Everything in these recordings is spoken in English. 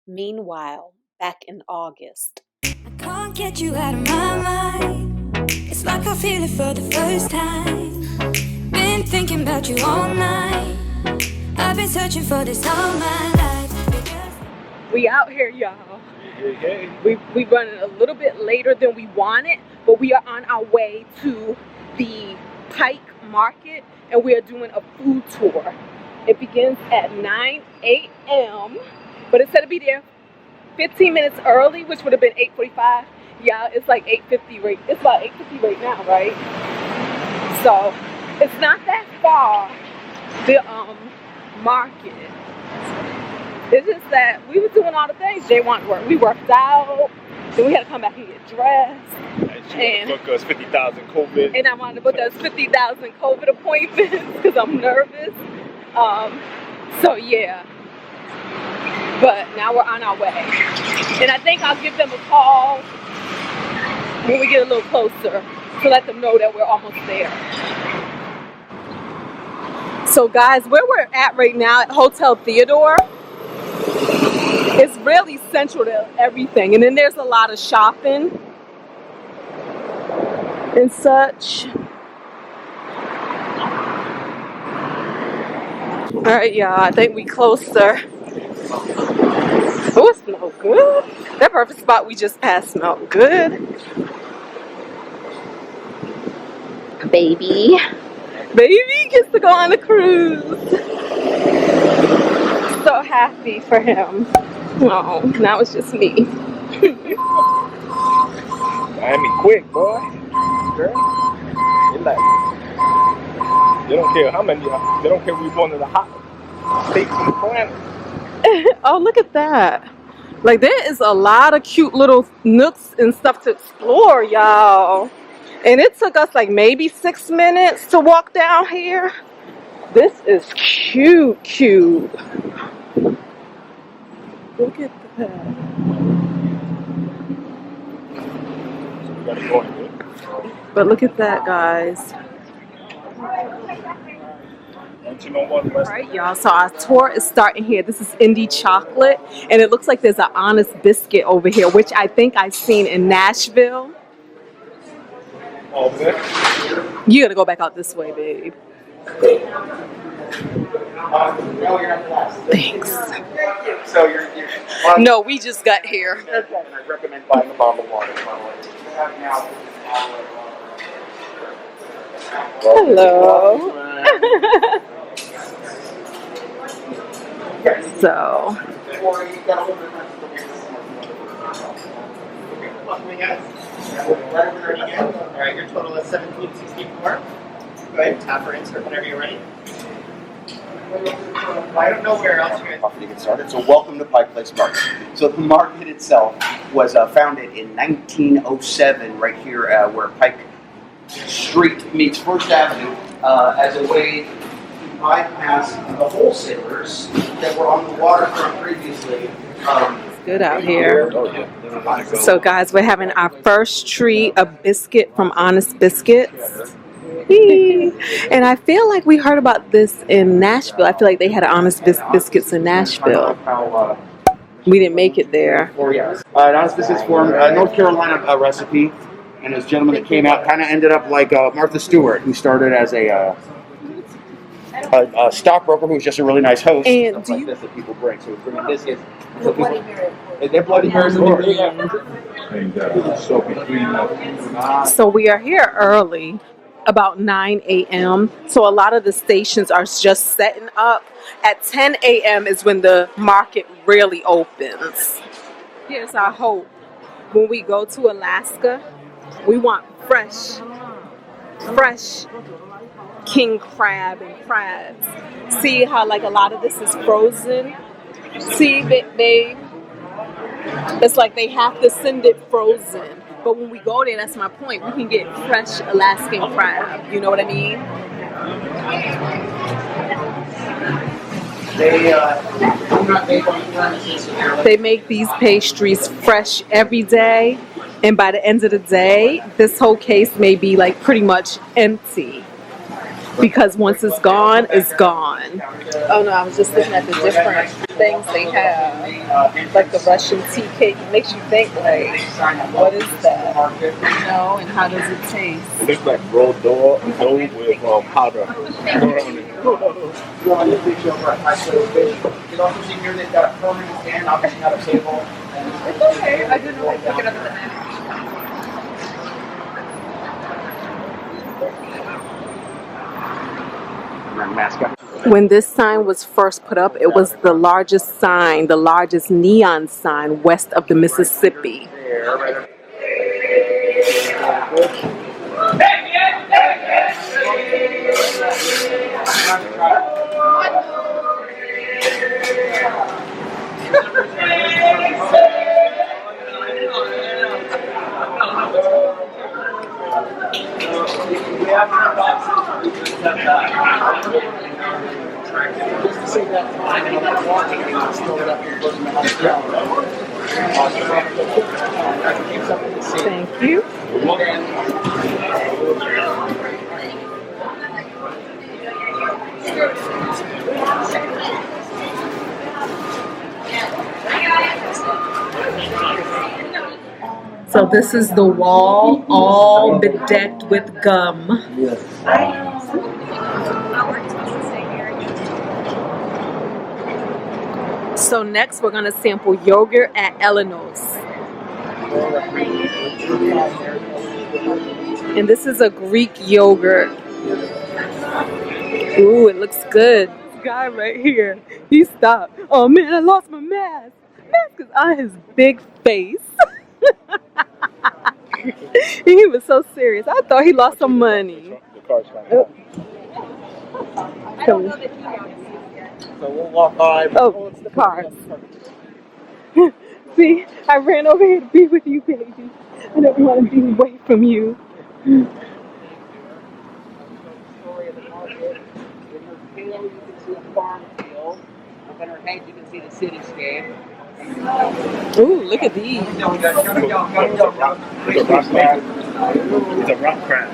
Meanwhile, back in August. I can't get you out of my mind. It's like I feel it for the first time. Been thinking about you all night. I've been searching for this all my life. We out here, y'all. We running a little bit later than we wanted, but we are on our way to the Pike Market, and we are doing a food tour. It begins at 9 a.m., but it said to be there 15 minutes early, which would have been 8:45. Yeah, it's like 8:50 right. It's about 8:50 right now, right? So it's not that far. The market. It's just that we were doing all the things Jay wanted to work. We worked out, then we had to come back and get dressed. And book us 50,000 COVID. And I wanted to book us 50,000 COVID appointments because I'm nervous. So yeah. But now we're on our way. And I think I'll give them a call when we get a little closer to let them know that we're almost there. So guys, where we're at right now at Hotel Theodore, it's really central to everything. And then there's a lot of shopping and such. All right, y'all, I think we closer. Oh, it smells good. That perfect spot we just passed smelled good. Baby gets to go on a cruise. So happy for him. Oh, now it's just me. Miami quick, boy. Girl. They don't care how many. They don't care if we're one of the hot states on the planet. Oh, look at that. Like, there is a lot of cute little nooks and stuff to explore, y'all. And it took us like maybe 6 minutes to walk down here. This is cute. Look at that. But look at that, guys. Alright, y'all, so our tour is starting here. This is Indie Chocolate, and it looks like there's an Honest Biscuit over here, which I think I've seen in Nashville. You gotta go back out this way, babe. Thanks. So you're no, we just got here. I recommend buying a bottle of water. Hello. So. Alright, your total is 1764. Go ahead and tap or insert whenever you're ready. I don't know where else you're going to get started. So welcome to Pike Place Market. So the market itself was founded in 1907 right here where Pike Street meets First Avenue as a way to bypass the wholesalers that were on the waterfront previously. It's good out here. So guys, we're having our first treat of biscuit from Honest Biscuits. And I feel like we heard about this in Nashville. I feel like they had Honest Biscuits in Nashville. We didn't make it there. Honest Biscuits formed a North Carolina recipe, and this gentleman that came out kind of ended up like Martha Stewart, who started as a stockbroker who was just a really nice host. And stuff like this that people bring. So we bring biscuits. They're Bloody Marys. So we are here early, about 9 a.m. So a lot of the stations are just setting up. At 10 a.m. is when the market really opens. Here's our hope. When we go to Alaska, we want fresh king crab and crabs. See how like a lot of this is frozen? See, babe? It's like they have to send it frozen. But when we go there, that's my point. We can get fresh Alaskan crab. You know what I mean? They make these pastries fresh every day. And by the end of the day, this whole case may be like pretty much empty. Because once it's gone, it's gone. Oh no, I was just looking at the different things they have. Like the Russian tea cake. It makes you think, like, what is that? You know, and how does it taste? It looks like rolled dough with powder. You want to picture over at Pike Place Fish. You can also see here they've got a permanent stand, obviously not a table. It's okay. I didn't know they took it up at the end. When this sign was first put up, it was the largest sign, the largest neon sign west of the Mississippi. Thank you. So this is the wall, all bedecked with gum. So next we're gonna sample yogurt at Eleanor's. And this is a Greek yogurt. Ooh, it looks good. This guy right here, he stopped. Oh man, I lost my mask. Mask is on his big face. He was so serious. I thought he lost some money. The car's fine. Oh. So we'll walk by. Oh, it's the cars. See, I ran over here to be with you, baby. I don't want to be away from you. Story of the market. In her tail, you can see a farm field. Up in her head, you can see the cityscape. Ooh, look at these. It's a rock crab.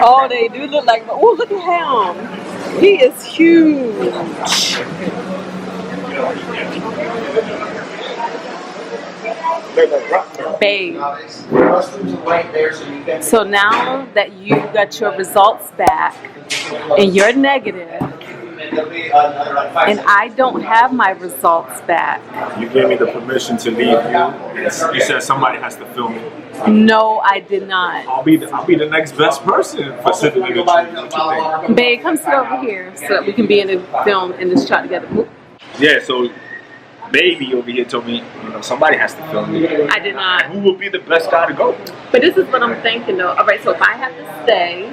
Oh, they do look like. Oh, look at him. He is huge. Babe. So now that you got your results back and you're negative, and I don't have my results back. You gave me the permission to leave you. You said somebody has to film me. No, I did not. I'll be the next best person for sitting in the tree. What you think? Babe, come sit over here so that we can be in the film in this shot together. Yeah, so baby over here told me, somebody has to film me. I did not. Who would be the best guy to go? But this is what I'm thinking though. All right, so if I have to stay,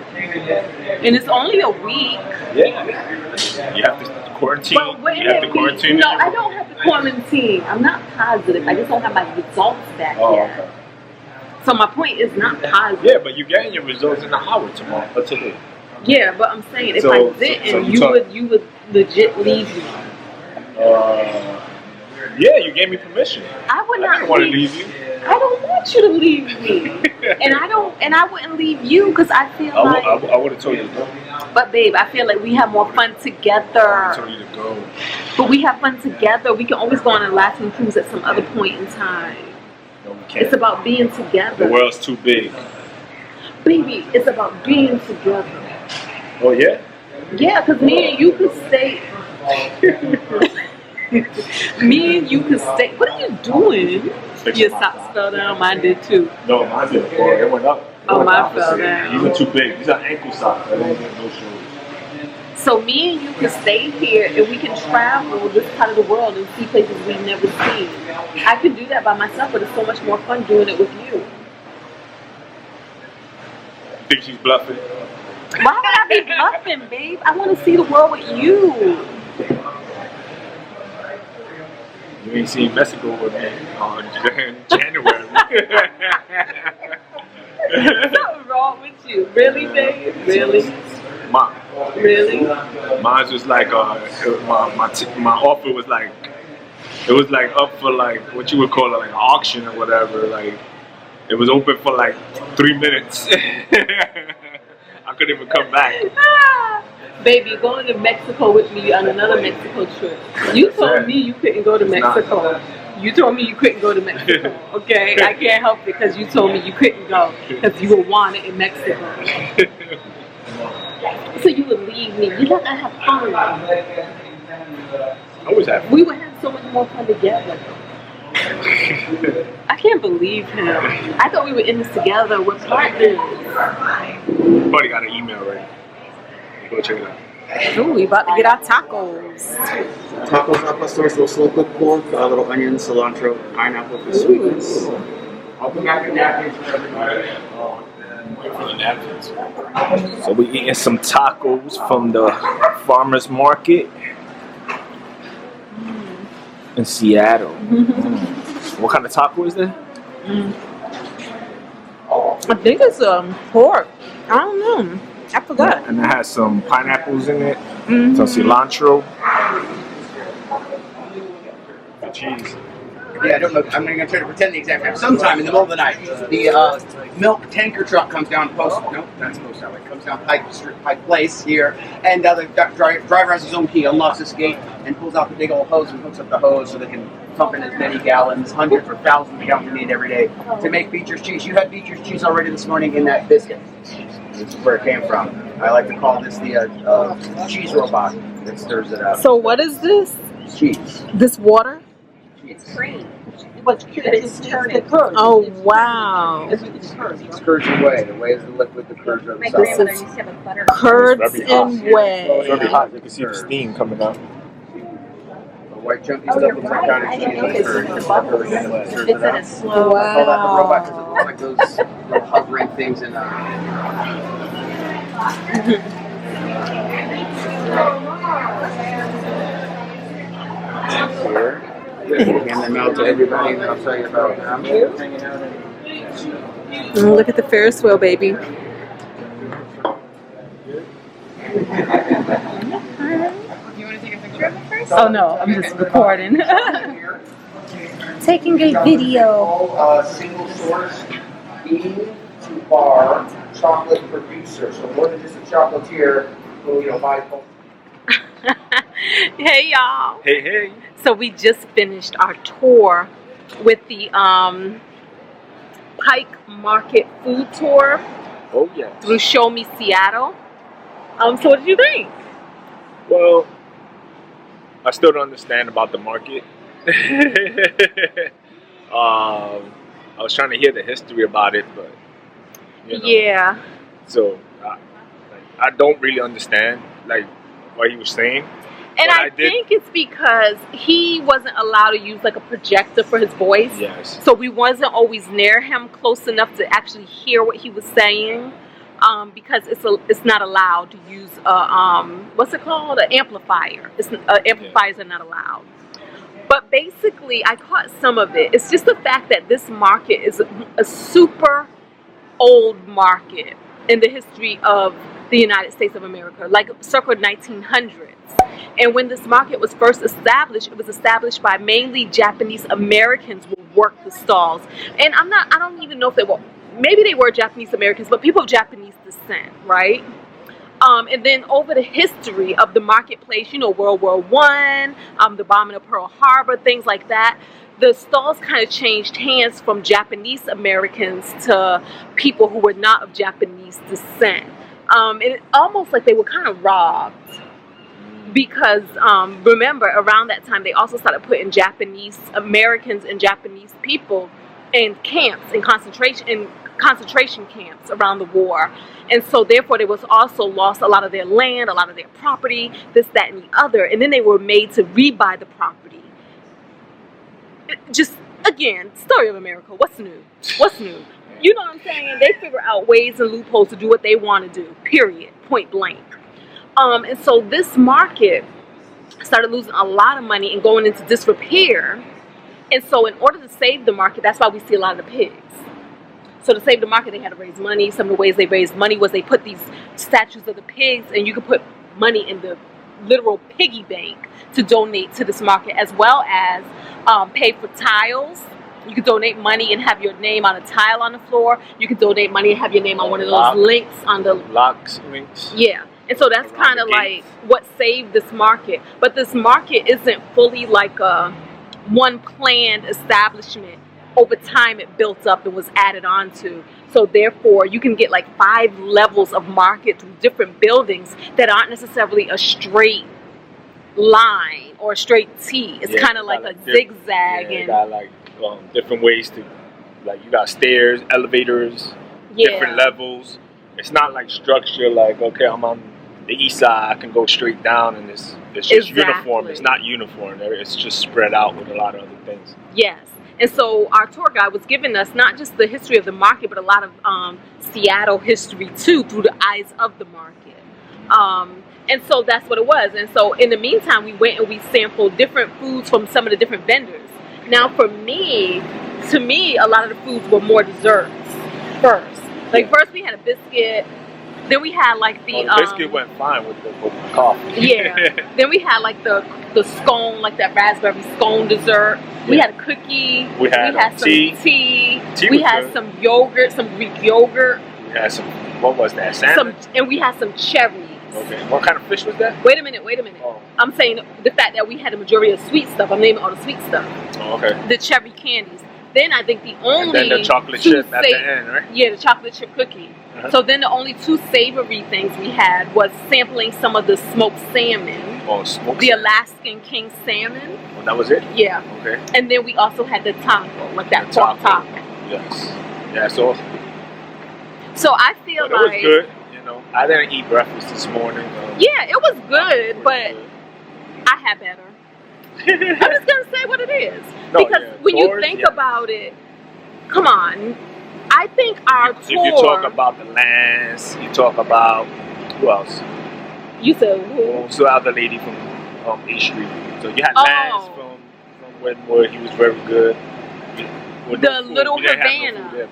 and it's only a week. Yeah. You have to quarantine. You have to quarantine. No, I don't have to quarantine. I'm not positive. I just don't have my results back yet. Okay. So my point is not positive. Yeah, but you're getting your results in an hour tomorrow. Or today. Yeah, but I'm saying if I didn't, you would legit leave me. Yeah, you gave me permission. I would not didn't want to leave you. I don't want you to leave me, and I wouldn't leave you because I feel like I would have told you to go. But babe, I feel like we have more fun together. I told you to go. But we have fun together. We can always go on a lasting cruise at some other point in time. No, we can't. It's about being together. The world's too big. Baby, it's about being together. Oh yeah? Yeah, because me and you could stay. Me and you could stay. What are you doing? Your socks fell down. Mine did too. No, mine did. It went up. Oh, mine fell down. You were too big. These are ankle socks. I didn't get no shoes. So me and you can stay here and we can travel this part of the world and see places we've never seen. I can do that by myself, but it's so much more fun doing it with you. Think she's bluffing? Why would I be bluffing, babe? I want to see the world with you. You ain't seen Mexico with me on January. Something wrong with you. Really, babe? Really? Really? Mine's just like my offer was like, it was like up for like what you would call it, like an auction or whatever. Like it was open for like 3 minutes. I couldn't even come back. Baby, going to Mexico with me on another Mexico trip. You told me you couldn't go to Mexico. You told me you couldn't go to Mexico. Okay, I can't help it because you told me you couldn't go because you were wanted in Mexico. So you would leave me. You let us have fun. I always have. We would have so much more fun together. I can't believe him. I thought we were in this together. We're partners. Buddy got an email ready. Go check it out. Ooh, we about to get our tacos. Tacos al pastor, so slow cooked pork, a little onion, cilantro, pineapple for sweetness. I'll put back the napkins for everybody. So we eating some tacos from the farmers market in Seattle. What kind of taco is that? I think it's pork. I don't know. I forgot. And it has some pineapples in it, some cilantro, the cheese. Yeah, I don't know. I'm going to try to pretend the exact time. Sometime in the middle of the night, the milk tanker truck comes down Post. No, that's Post Highway. Comes down Pike Place here, and the driver has his own key, unlocks this gate, and pulls out the big old hose and hooks up the hose so they can pump in as many gallons, hundreds or thousands of gallons they need every day to make Beecher's cheese. You had Beecher's cheese already this morning in that biscuit. This is where it came from. I like to call this the cheese robot that stirs it up. So what is this? Cheese. This water? It's cream. It's turning. Oh wow! It's curds and whey. The whey is the liquid. The curds are the My solid. grandmother used to have a butter. Curds It's and very whey. It's very hot. You can see the steam coming out. The white chunky stuff you're looks right. like cottage I cheese. didn't notice Curds. the bubbles. Stirs it It's in up. a slow. I call that the robot because it Wow. looks like those little hovering things in here. Hand them out to everybody, and I'll tell you about them. Hanging out in Look at the Ferris wheel, baby. You want to take a picture of it first? Oh no, I'm just recording. Taking a video. Single source bean to bar chocolate producer. So more than just a chocolatier who buys both. Hey y'all. Hey, hey. So we just finished our tour with the Pike Market food tour Oh, yeah. through Show Me Seattle. So what did you think? Well, I still don't understand about the market. I was trying to hear the history about it, but Yeah. So I don't really understand what he was saying. And But I I did- think it's because he wasn't allowed to use like a projector for his voice. Yes. So we wasn't always near him close enough to actually hear what he was saying. Because it's not allowed to use what's it called? An amplifier. Amplifiers are not allowed. But basically, I caught some of it. It's just the fact that this market is a super old market in the history of the United States of America, like circa 1900s. And when this market was first established, it was established by mainly Japanese Americans who worked the stalls. And I don't even know if maybe they were Japanese Americans, but people of Japanese descent, right? And then over the history of the marketplace, World War I, the bombing of Pearl Harbor, things like that, the stalls kind of changed hands from Japanese Americans to people who were not of Japanese descent. And it's almost like they were kind of robbed. Because remember, around that time, they also started putting Japanese Americans and Japanese people in camps, in concentration camps around the war. And so therefore, they was also lost a lot of their land, a lot of their property, this, that, and the other. And then they were made to rebuy the property. Just, again, story of America. What's new? What's new? You know what I'm saying? They figure out ways and loopholes to do what they want to do, period, point blank. And so this market started losing a lot of money and going into disrepair. And so in order to save the market, that's why we see a lot of the pigs. So to save the market, they had to raise money. Some of the ways they raised money was they put these statues of the pigs, and you could put money in the literal piggy bank to donate to this market, as well as pay for tiles You can donate money and have your name on a tile on the floor. You can donate money and have your name on one of those Lock. links on the Locks, links. yeah. And so that's Around kind of the like gates. what saved this market. But this market isn't fully like a one planned establishment. Over time it built up and was added onto. So therefore you can get like 5 levels of market through different buildings that aren't necessarily a straight line or a straight T. It's kind of like a zigzag. Yeah, you and got like different ways to, like you got stairs, elevators, different levels. It's not like structure like, okay, I'm on the east side, I can go straight down and it's just uniform. It's not uniform. It's just spread out with a lot of other things. Yes. And so our tour guide was giving us not just the history of the market, but a lot of Seattle history too, through the eyes of the market. And so that's what it was. And so in the meantime, we went and we sampled different foods from some of the different vendors. Now to me, a lot of the foods were more desserts first. Like first we had a biscuit. Then we had like the biscuit went fine with the coffee. Yeah. Then we had like the scone, like that raspberry scone dessert. We had a cookie. We had some tea. We had good. some yogurt, some Greek yogurt. We had some, what was that, salmon? And we had some cherries. Okay. What kind of fish was that? Wait a minute. Oh. I'm saying the fact that we had a majority of sweet stuff. I'm naming all the sweet stuff. Oh, okay. The cherry candies. Then I think the only and then the chocolate chip at the end, right? Yeah, the chocolate chip cookie. Uh-huh. So then the only 2 savory things we had was sampling some of the smoked salmon. Oh, smoked The salmon. Alaskan king salmon. Oh, that was it? Yeah. Okay. And then we also had the taco, like that The pork taco. taco. Yes. Yeah, so So I feel but it was like good. You know, I didn't eat breakfast this morning. yeah, it was good, but I had better. I'm just gonna say what it is. No, because yeah, when you tours, think yeah. about it, come on. I think our If tour. you talk about the lands, you talk about who else? You said who? So the other lady from A Street. So you had Oh. Lance from Wetmore. He was very good. With The no food. Little We didn't have Havana. no food there,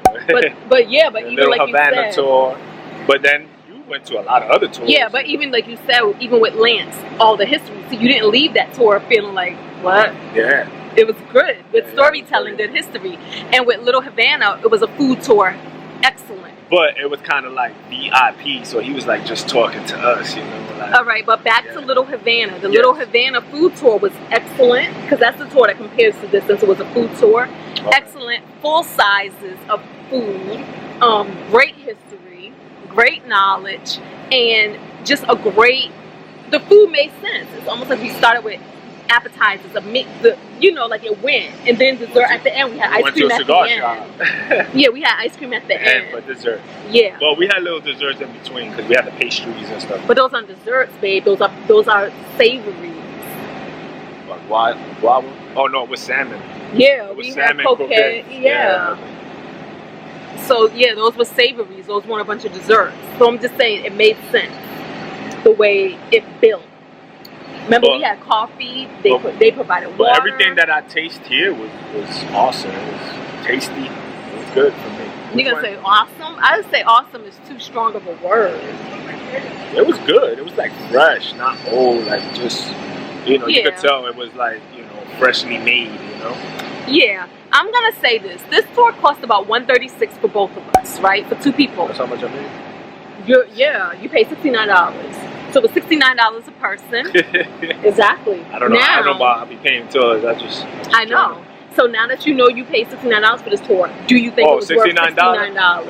But the even Little like Havana you said. tour. But then you went to a lot of other tours. Yeah, but even like you said, even with Lance, all the history. So you didn't leave that tour feeling like, what? Yeah. It was good with Yeah, storytelling, yeah. the history. And with Little Havana, it was a food tour. Excellent. But it was kind of like VIP, so he was like just talking to us, you know. Like, All right, but back to Yeah. Little Havana. The Yes. Little Havana food tour was excellent because that's the tour that compares to this since it was a food tour. Okay. Excellent, full sizes of food, great history, great knowledge, and just a great. The food made sense. It's almost like we started with appetizers, like it went, and then dessert at the end. We had We ice went cream to a at cigar the end. shop. Yeah, we had ice cream at the And for end. dessert. Yeah. Well, we had little desserts in between because we had the pastries and stuff. But those aren't desserts, babe. Those are savories. Like guava. Oh no, it was salmon. Yeah, It was we had salmon coquette. croquettes. Yeah. So yeah, those were savories. Those weren't a bunch of desserts. So I'm just saying it made sense the way it built. Remember, we had coffee. They provided But water. everything that I taste here was awesome. It was tasty. It was good for me. You're gonna say awesome? I would say awesome is too strong of a word. It was good. It was like fresh, not old. Like just you Yeah. could tell it was like freshly made. Yeah, I'm gonna say this. This tour cost about $136 for both of us, right? For 2 people. That's how much I made. You pay $69. So it was $69 a person. Exactly. I don't know. Now, I don't know about I'll be paying tours. I know. So now that you know you paid $69 for this tour, do you think it was worth $69?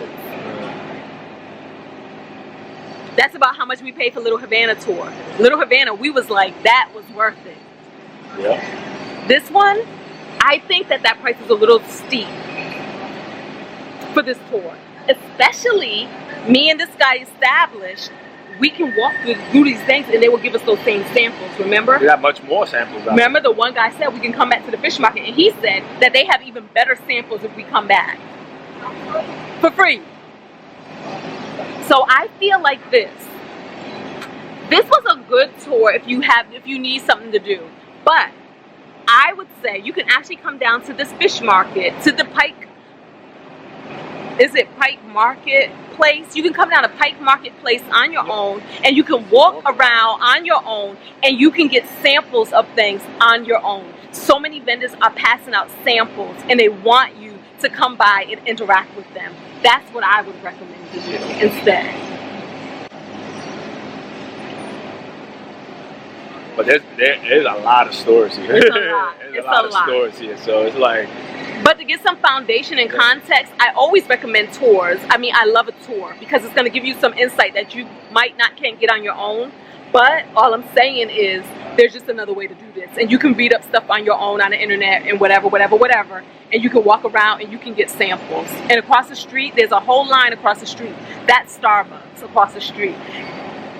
That's about how much we paid for Little Havana tour. Little Havana, we was like, that was worth it. Yeah. This one, I think that price is a little steep for this tour. Especially me and this guy established we can walk through these things and they will give us those same samples, remember? We got much more samples out Remember the one guy said we can come back to the fish market and he said that they have even better samples if we come back. For free. So I feel like this was a good tour if you need something to do. But I would say you can actually come down to this fish market, to the Pike Market Place? You can come down to Pike Market Place on your own and you can walk around on your own and you can get samples of things on your own. so many vendors are passing out samples and they want you to come by and interact with them. That's what I would recommend you do instead. But there's a lot of stores here. It's a lot. There's It's a lot a of lot. stores here, so it's like. But to get some foundation and context, I always recommend tours. I mean, I love a tour because it's going to give you some insight that you can't get on your own. But all I'm saying is there's just another way to do this. And you can read up stuff on your own on the internet and whatever. And you can walk around and you can get samples. And across the street, there's a whole line across the street. That's Starbucks across the street.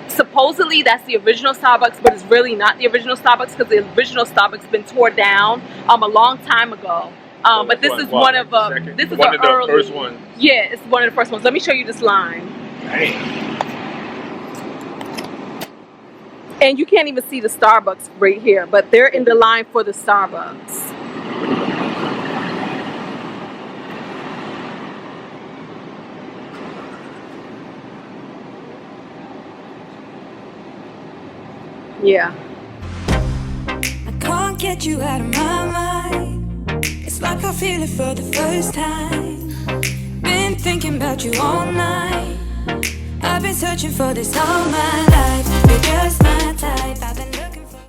Supposedly that's the original Starbucks, but it's really not the original Starbucks because the original Starbucks been torn down a long time ago. But this is one of the first ones. Yeah, it's one of the first ones. Let me show you this line. Damn. And you can't even see the Starbucks right here, but they're in the line for the Starbucks. Yeah. I can't get you out of my mind. It's like I feel it for the first time. Been thinking about you all night. I've been searching for this all my life.